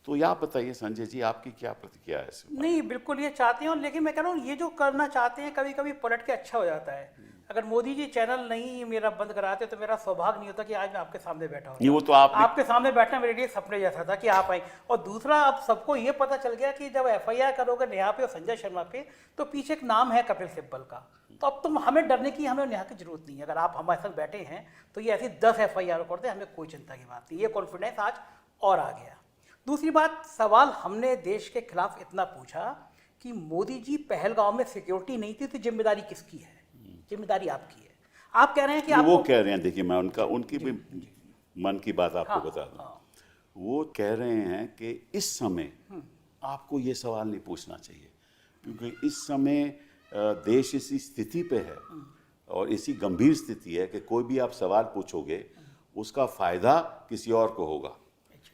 तो आप बताइए संजय जी, आपकी क्या प्रतिक्रिया है इस पर? नहीं, बिल्कुल ये चाहते हैं, लेकिन मैं कह रहा हूँ ये जो करना चाहते हैं कभी कभी पलट के अच्छा हो जाता है। अगर मोदी जी चैनल नहीं मेरा बंद कराते तो मेरा सौभाग्य नहीं होता कि आज मैं आपके सामने बैठा नहीं, हूँ। वो तो आपने आपके सामने बैठना मेरे लिए सपने जैसा था कि आप आए। और दूसरा, अब सबको ये पता चल गया कि जब FIR करोगे नेहा पे और संजय शर्मा पे तो पीछे एक नाम है कपिल सिब्बल का। तो अब तुम हमें डरने की हमें नेहा की जरूरत नहीं है। अगर आप हमारे साथ बैठे हैं तो ये ऐसी 10 FIR कर दे, हमें कोई चिंता की बात नहीं। ये कॉन्फिडेंस आज और आ गया। दूसरी बात, सवाल हमने देश के खिलाफ इतना पूछा कि मोदी जी पहलगांव में सिक्योरिटी नहीं थी तो जिम्मेदारी किसकी है? जिम्मेदारी आपकी है। आप कह रहे हैं कि आप वो कह रहे हैं, देखिए मैं उनकी भी मन की बात आपको बता दूं। वो कह रहे हैं कि इस समय आपको ये सवाल नहीं पूछना चाहिए, क्योंकि इस समय देश इसी स्थिति पे है और इसी गंभीर स्थिति है कि कोई भी आप सवाल पूछोगे उसका फायदा किसी और को होगा,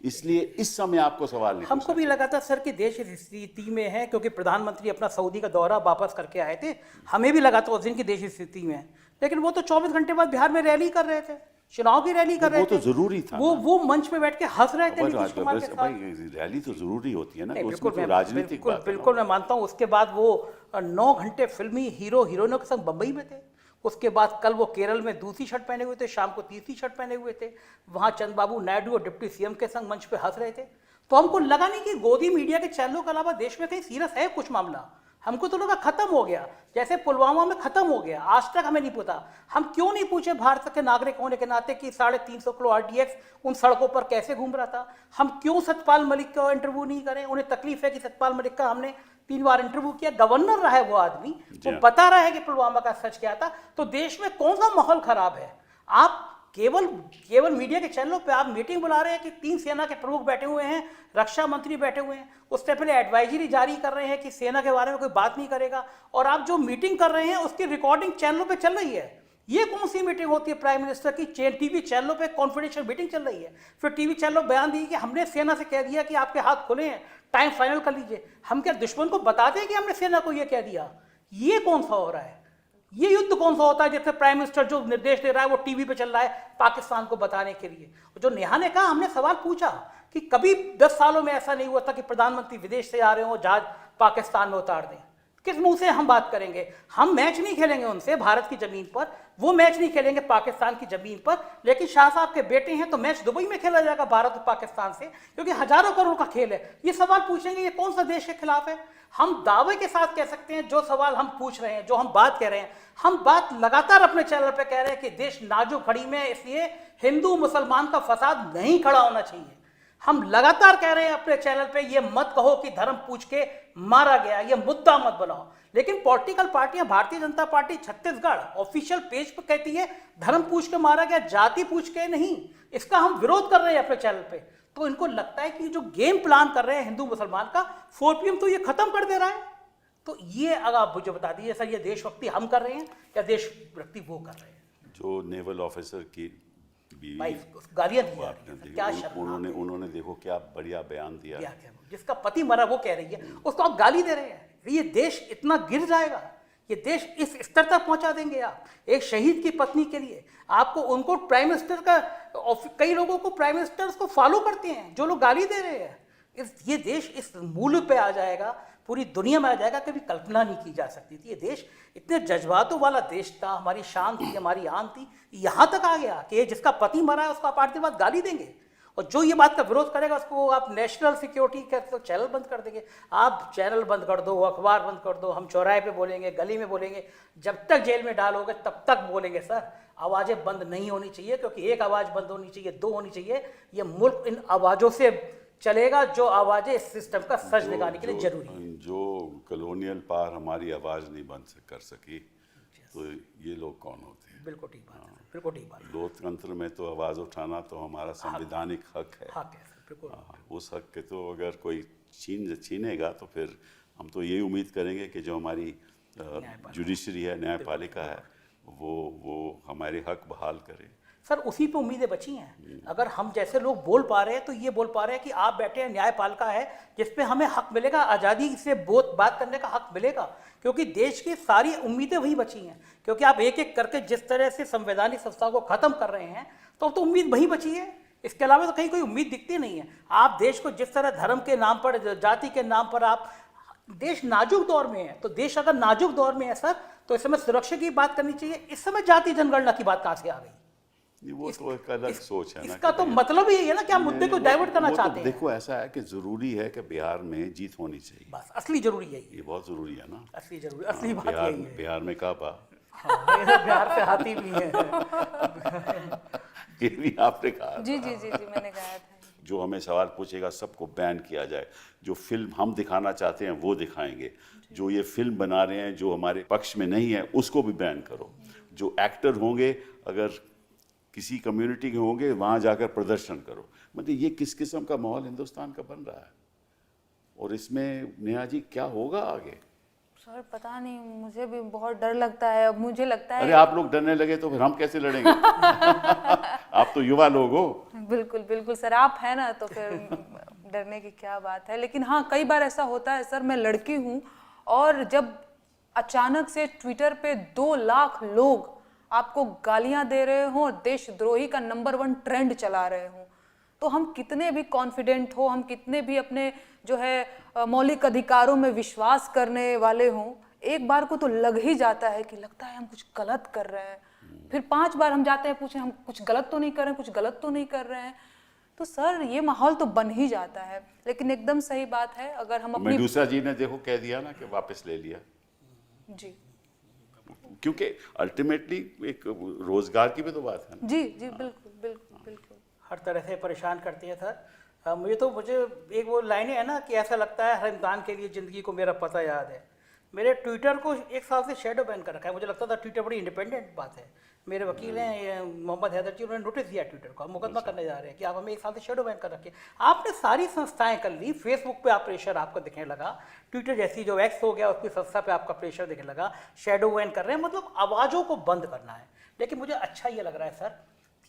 इसलिए इस समय आपको सवाल नहीं हमको भी लगा था सर कि देश इस स्थिति में है, क्योंकि प्रधानमंत्री अपना सऊदी का दौरा वापस करके आए थे। हमें भी लगा था उस दिन की देश इस स्थिति में है, लेकिन वो तो 24 घंटे बाद बिहार में रैली कर रहे थे, चुनाव की रैली कर रहे थे। वो तो जरूरी था, वो मंच पे बैठ के हंस रहे थे नीतीश कुमार के साथ। भाई रैली तो जरूरी होती है ना, बिल्कुल, उसमें तो राजनीतिक बात है। बिल्कुल मैं मानता हूँ। उसके बाद वो 9 घंटे फिल्मी हीरो हीरोइनों के संग बम्बई में थे। उसके बाद कल वो केरल में दूसरी शर्ट पहने हुए थे, शाम को तीसरी शर्ट पहने हुए थे, वहाँ चंद्रबाबू नायडू और डिप्टी CM के संग मंच पे हंस रहे थे। तो हमको लगा नहीं कि गोदी मीडिया के चैनलों के अलावा देश में कहीं सीरियस है कुछ मामला। हमको तो लगा खत्म हो गया, जैसे पुलवामा में खत्म हो गया। आज तक हमें नहीं पता, हम क्यों नहीं पूछे भारत के नागरिक होने के नाते कि 350 किलो RDX उन सड़कों पर कैसे घूम रहा था? हम क्यों सतपाल मलिक का इंटरव्यू नहीं करें? उन्हें तकलीफ है कि सतपाल मलिक का हमने 3 बार इंटरव्यू किया, गवर्नर रहा है वो आदमी, वो बता रहा है कि पुलवामा का सच क्या था। तो देश में कौन सा माहौल खराब है? आप केवल मीडिया के चैनलों पे आप मीटिंग बुला रहे हैं कि 3 सेना के प्रमुख बैठे हुए हैं, रक्षा मंत्री बैठे हुए हैं, उससे पहले एडवाइजरी जारी कर रहे हैं कि सेना के बारे में कोई बात नहीं करेगा, और आप जो मीटिंग कर रहे हैं उसकी रिकॉर्डिंग चैनलों पे चल रही है। ये कौन सी मीटिंग होती है प्राइम मिनिस्टर की? TV चैनलों पे कॉन्फिडेंशियल मीटिंग चल रही है, फिर TV चैनलों बयान दिए कि हमने सेना से कह दिया कि आपके हाथ खुले हैं, टाइम फाइनल कर लीजिए। हम क्या दुश्मन को बताते हैं कि हमने सेना को ये कह दिया? ये कौन सा हो रहा है? ये युद्ध कौन सा होता है जिससे प्राइम मिनिस्टर जो निर्देश दे रहा है वो TV पे चल रहा है पाकिस्तान को बताने के लिए? जो नेहा ने कहा, हमने सवाल पूछा कि कभी 10 सालों में ऐसा नहीं हुआ था कि प्रधानमंत्री विदेश से आ रहे हो, जहाज पाकिस्तान में उतार दें। किस मुंह से हम बात करेंगे? हम मैच नहीं खेलेंगे उनसे भारत की जमीन पर, वो मैच नहीं खेलेंगे पाकिस्तान की जमीन पर। लेकिन शाह साहब के बेटे हैं तो मैच दुबई में खेला जाएगा भारत और पाकिस्तान से, क्योंकि हजारों करोड़ का खेल है। ये सवाल पूछेंगे, ये कौन सा देश के खिलाफ है? हम दावे के साथ कह सकते हैं जो सवाल हम पूछ रहे हैं, जो हम बात कह रहे हैं, हम बात लगातार अपने चैनल पे कह रहे हैं कि देश नाजुक घड़ी में, इसलिए हिंदू मुसलमान का फसाद नहीं खड़ा होना चाहिए। हम लगातार कह रहे हैं अपने चैनल पे, ये मत कहो कि धर्म पूछ के मारा गया, ये मुद्दा मत बनाओ। लेकिन पॉलिटिकल पार्टियां, Bharatiya Janata party Chhattisgarh official page पे कहती है धर्म पूछ के मारा गया, जाति पूछ के नहीं। इसका हम विरोध कर रहे हैं अपने चैनल पे। तो इनको लगता है कि जो गेम प्लान कर रहे हैं हिंदू मुसलमान का 4 PM तो ये खत्म कर दे रहा है। तो ये अगर आप मुझे बता दीजिए सर, ये देशभक्ति हम कर रहे हैं या देशभक्ति वो कर रहे हैं? जो नेवल ऑफिसर की भाई गालियां दी जा रही हैं, क्या शर्म। उन्होंने देखो क्या बढ़िया बयान दिया। जिसका पति मरा वो कह रही है, उसको आप गाली दे रहे हैं। ये देश इतना गिर जाएगा, ये देश इस स्तर तक पहुंचा देंगे आप? एक शहीद की पत्नी के लिए आपको, उनको प्राइम मिनिस्टर का, कई लोगों को प्राइम मिनिस्टर को फॉलो करते हैं जो लोग गाली दे रहे हैं। ये देश इस मूल्य पे आ जाएगा, पूरी दुनिया में आ जाएगा, कभी कल्पना नहीं की जा सकती थी। ये देश इतने जज्बातों वाला देश था, हमारी शान थी, हमारी आन थी, यहाँ तक आ गया कि जिसका पति मरा है उसको आप 8 दिन बाद गाली देंगे। और जो ये बात का विरोध करेगा उसको आप नेशनल सिक्योरिटी का तो चैनल बंद कर देंगे। आप चैनल बंद कर दो, अखबार बंद कर दो, हम चौराहे पे बोलेंगे, गली में बोलेंगे, जब तक जेल में डालोगे तब तक बोलेंगे। सर, आवाज़ें बंद नहीं होनी चाहिए, क्योंकि एक आवाज़ बंद होनी चाहिए, 2 होनी चाहिए। ये मुल्क इन आवाज़ों से चलेगा जो आवाज़ें इस सिस्टम का सच निकालने के लिए जरूरी है। जो कॉलोनियल पावर हमारी आवाज़ नहीं बंद कर सकी, तो ये लोग कौन होते हैं? बिल्कुल ठीक बात है, बिल्कुल ठीक बात है। लोकतंत्र में तो आवाज़ उठाना तो हमारा संवैधानिक हक है। हाँ, बिल्कुल। उस हक के तो अगर कोई छीनेगा तो फिर हम तो यही उम्मीद करेंगे कि जो हमारी जुडिशरी है, न्यायपालिका है, वो हमारे हक बहाल करे। सर उसी पे उम्मीदें बची हैं। अगर हम जैसे लोग बोल पा रहे हैं तो ये बोल पा रहे हैं कि आप बैठे हैं, न्यायपालिका है जिस पे हमें हक मिलेगा, आज़ादी से बात करने का हक मिलेगा, क्योंकि देश की सारी उम्मीदें वही बची हैं। क्योंकि आप एक एक करके जिस तरह से संवैधानिक संस्थाओं को ख़त्म कर रहे हैं तो अब तो उम्मीद वही बची है, इसके अलावा तो कहीं कोई उम्मीद दिखती नहीं है। आप देश को जिस तरह धर्म के नाम पर, जाति के नाम पर, आप देश नाजुक दौर में है, तो देश अगर नाजुक दौर में है सर तो इस समय सुरक्षा की बात करनी चाहिए। इस समय जाति जनगणना की बात कहाँ से आ गई? वो तो एक अलग सोच है ना। इसका तो मतलब ही है ना कि आप मुद्दे को डाइवर्ट करना चाहते हैं। देखो ऐसा है कि जरूरी है कि बिहार में जीत होनी चाहिए, बस असली जरूरी है ये बहुत जरूरी है ना। असली जरूरी, असली बात यही है। बिहार में कहा बा बिहार से हाथी भी है। ये भी आपने कहा जी जी जी जी मैंने कहा था। जो हमें सवाल पूछेगा सबको बैन किया जाए, जो फिल्म हम दिखाना चाहते हैं वो दिखाएंगे, जो ये फिल्म बना रहे हैं जो हमारे पक्ष में नहीं है उसको भी बैन करो, जो एक्टर होंगे अगर किसी कम्युनिटी के होंगे वहाँ जाकर प्रदर्शन करो। मतलब ये किस किस्म का माहौल हिंदुस्तान का बन रहा है, और इसमें नेहा जी क्या होगा आगे? सर पता नहीं, मुझे भी बहुत डर लगता है। अब मुझे लगता है अरे आप लोग डरने लगे तो फिर हम कैसे लड़ेंगे? आप तो युवा लोग हो। बिल्कुल बिल्कुल सर, आप है ना तो फिर डरने की क्या बात है। लेकिन हाँ, कई बार ऐसा होता है सर, मैं लड़की हूँ और जब अचानक से ट्विटर पे 2 लाख लोग आपको गालियां दे रहे हों और देशद्रोही का नंबर 1 ट्रेंड चला रहे हों, तो हम कितने भी कॉन्फिडेंट हो, हम कितने भी अपने जो है मौलिक अधिकारों में विश्वास करने वाले हों, एक बार को तो लग ही जाता है कि लगता है हम कुछ गलत कर रहे हैं। फिर 5 बार हम जाते हैं पूछे हम कुछ गलत तो नहीं कर रहे हैं, कुछ गलत तो नहीं कर रहे हैं। तो सर ये माहौल तो बन ही जाता है। लेकिन एकदम सही बात है, अगर हम अपनी मेडूसा जी ने देखो कह दिया ना कि वापस ले लिया, जी क्योंकि अल्टीमेटली एक रोजगार की भी तो बात है ना। जी जी बिल्कुल बिल्कुल बिल्कुल। हर तरह से परेशान करती है सर। मुझे एक वो लाइनें है ना कि ऐसा लगता है हर इंसान के लिए ज़िंदगी को मेरा पता याद है। मेरे ट्विटर को 1 साल से शेडो बैन कर रखा है। मुझे लगता था ट्विटर बड़ी इंडिपेंडेंट बात है। मेरे वकील हैं ये मोहम्मद हैदर जी, उन्होंने नोटिस दिया ट्विटर को, हम मुकदमा करने जा रहे हैं कि आप हमें 1 साल से शेडो बैन कर रखे। आपने सारी संस्थाएं कर ली, फेसबुक पे आप प्रेशर आपको दिखने लगा, ट्विटर जैसी जो एक्स हो गया उसकी संस्था पे आपका प्रेशर दिखने लगा, शेडो बैन कर रहे हैं, मतलब आवाज़ों को बंद करना है। लेकिन मुझे अच्छा ये लग रहा है सर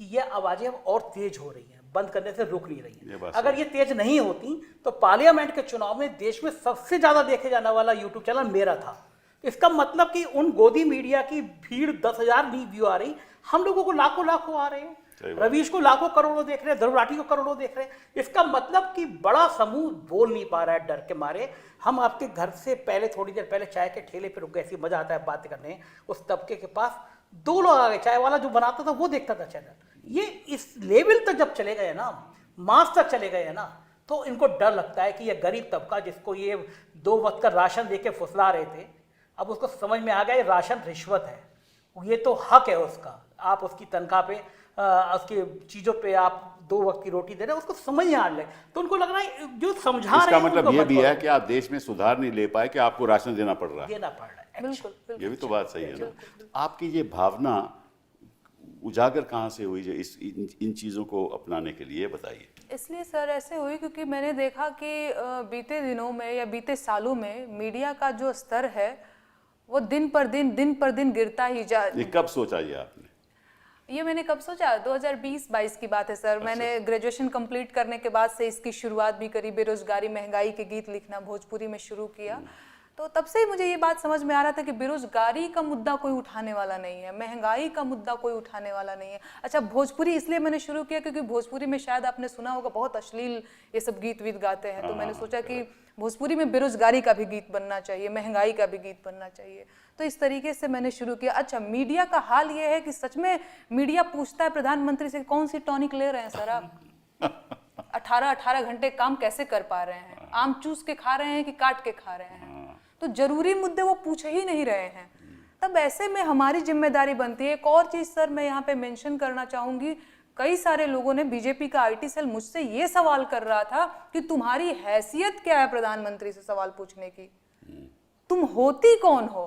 कि ये आवाज़ें अब और तेज हो रही हैं, बंद करने से रुक नहीं रही हैं। अगर ये तेज नहीं होती तो पार्लियामेंट के चुनाव में देश में सबसे ज़्यादा देखे जाने वाला यूट्यूब चैनल मेरा था। इसका मतलब कि उन गोदी मीडिया की भीड़ 10,000 नहीं व्यू आ रही, हम लोगों को लाखों लाखों आ रहे हैं। रवीश को लाखों करोड़ों देख रहे हैं, ध्रुव राठी को करोड़ों देख रहे हैं। इसका मतलब कि बड़ा समूह बोल नहीं पा रहा है डर के मारे। हम आपके घर से पहले, थोड़ी देर पहले चाय के ठेले पे रुक गए, ऐसी मजा आता है बात करने। उस तबके के पास 2 लोग आ गए, चाय वाला जो बनाता था वो देखता था चैनल। ये इस लेवल तक जब चले गए ना, मास तक चले गए ना, तो इनको डर लगता है कि ये गरीब तबका जिसको ये 2 वक्त का राशन देके फुसला रहे थे, अब उसको समझ में आ गया ये राशन रिश्वत है, ये तो हक है उसका। आप उसकी तनख्वाह पे, उसकी चीज़ों पे आप 2 वक्त की रोटी दे रहे हैं, उसको समझ नहीं आ रहा है। तो उनको लग रहा है जो समझा रहे इसका हैं मतलब उनको ये मत भी करो। है कि आप देश में सुधार नहीं ले पाए कि आपको राशन देना पड़ रहा है। देना पड़ रहा है। बिल्कुल बिल्कुल। ये भी तो बात सही है ना। आपकी ये भावना उजागर कहाँ से हुई जो इन चीज़ों को अपनाने के लिए, बताइए। इसलिए सर ऐसे हुई क्योंकि मैंने देखा कि बीते दिनों में या बीते सालों में मीडिया का जो स्तर है वो दिन पर दिन गिरता ही जा। ये कब सोचा ये आपने? ये मैंने कब सोचा, 2020-22 की बात है सर। मैंने ग्रेजुएशन कंप्लीट करने के बाद से इसकी शुरुआत भी करी, बेरोजगारी महंगाई के गीत लिखना भोजपुरी में शुरू किया। तो तब से ही मुझे ये बात समझ में आ रहा था कि बेरोजगारी का मुद्दा कोई उठाने वाला नहीं है, महंगाई का मुद्दा कोई उठाने वाला नहीं है। अच्छा, भोजपुरी इसलिए मैंने शुरू किया क्योंकि भोजपुरी में शायद आपने सुना होगा बहुत अश्लील ये सब गीत वीत गाते हैं। तो मैंने सोचा कि भोजपुरी में बेरोजगारी का भी गीत बनना चाहिए, महंगाई का भी गीत बनना चाहिए। तो इस तरीके से मैंने शुरू किया। अच्छा, मीडिया का हाल ये है कि सच में मीडिया पूछता है प्रधानमंत्री से कौन सी टॉनिक ले रहे हैं सर आप, 18 घंटे काम कैसे कर पा रहे हैं, आम चूस के खा रहे हैं कि काट के खा रहे हैं। तो जरूरी मुद्दे वो पूछ ही नहीं रहे हैं। तब ऐसे में हमारी जिम्मेदारी बनती है। एक और चीज सर मैं यहाँ पे मेंशन करना चाहूंगी, कई सारे लोगों ने, बीजेपी का आईटी सेल मुझसे ये सवाल कर रहा था कि तुम्हारी हैसियत क्या है प्रधानमंत्री से सवाल पूछने की, तुम होती कौन हो?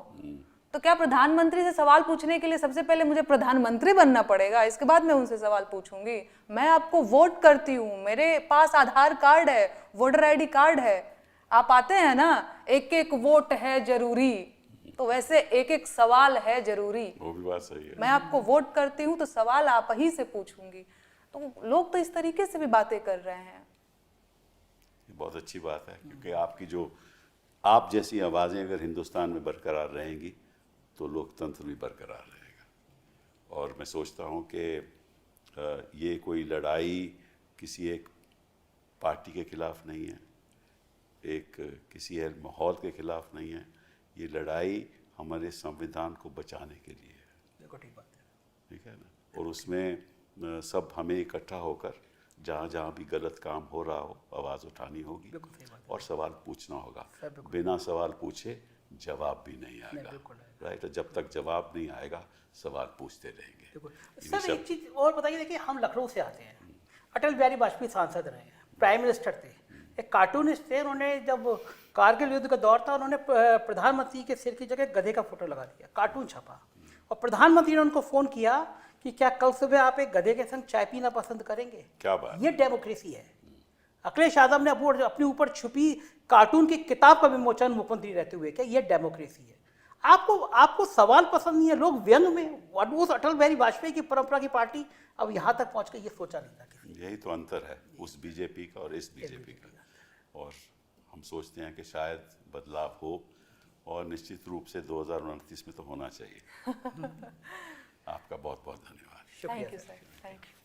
तो क्या प्रधानमंत्री से सवाल पूछने के लिए सबसे पहले मुझे प्रधानमंत्री बनना पड़ेगा, इसके बाद मैं उनसे सवाल पूछूंगी? मैं आपको वोट करती हूँ, मेरे पास आधार कार्ड है, वोटर आईडी कार्ड है, आप आते हैं ना, एक एक वोट है जरूरी, तो वैसे एक एक सवाल है जरूरी। वो भी बात सही है। मैं आपको वोट करती हूँ तो सवाल आप ही से पूछूंगी। तो लोग तो इस तरीके से भी बातें कर रहे हैं। ये बहुत अच्छी बात है, क्योंकि आपकी जो आप जैसी आवाज़ें अगर हिंदुस्तान में बरकरार रहेंगी तो लोकतंत्र भी बरकरार रहेगा। और मैं सोचता हूँ कि ये कोई लड़ाई किसी एक पार्टी के खिलाफ नहीं है, एक किसी एक माहौल के खिलाफ नहीं है। ये लड़ाई हमारे संविधान को बचाने के लिए है। बिल्कुल ठीक बात है। ठीक है ना। और उसमें सब हमें इकट्ठा होकर जहाँ जहाँ भी गलत काम हो रहा हो आवाज़ उठानी होगी बिल्कुल सही बात है। और सवाल पूछना होगा। सर, बिल्कुल। बिना सवाल पूछे जवाब भी नहीं आएगा। बिल्कुल है। राइट। जब तक जवाब नहीं आएगा सवाल पूछते रहेंगे। बिल्कुल। इन्हीं सर सब- एक चीज़ और बताइए, देखिए हम लखनऊ से आते हैं, अटल बिहारी वाजपेयी सांसद रहे हैं, प्राइम मिनिस्टर थे, एक कार्टूनिस्ट थे। उन्होंने जब कारगिल युद्ध का दौर था, उन्होंने प्रधानमंत्री के सिर की जगह गधे का फोटो लगा दिया, कार्टून छपा, और प्रधानमंत्री ने उनको फ़ोन किया कि क्या कल सुबह आप एक गधे के संग चाय पीना पसंद करेंगे। क्या बात। ये डेमोक्रेसी है। अखिलेश यादव ने अपने ऊपर छुपी कार्टून की किताब का विमोचन मुख्यमंत्री रहते हुए, क्या ये डेमोक्रेसी है? आपको सवाल पसंद नहीं है, लोग व्यंग में उस अटल बिहारी वाजपेयी की परंपरा की पार्टी अब यहाँ तक पहुँच गई, ये सोचा नहीं था किसी ने। यही तो अंतर है उस बीजेपी का और इस बीजेपी का। और हम सोचते हैं कि शायद बदलाव हो, और निश्चित रूप से 2029 में तो होना चाहिए। आपका बहुत बहुत धन्यवाद। शुक्रिया thank you sir. Sir, thank you.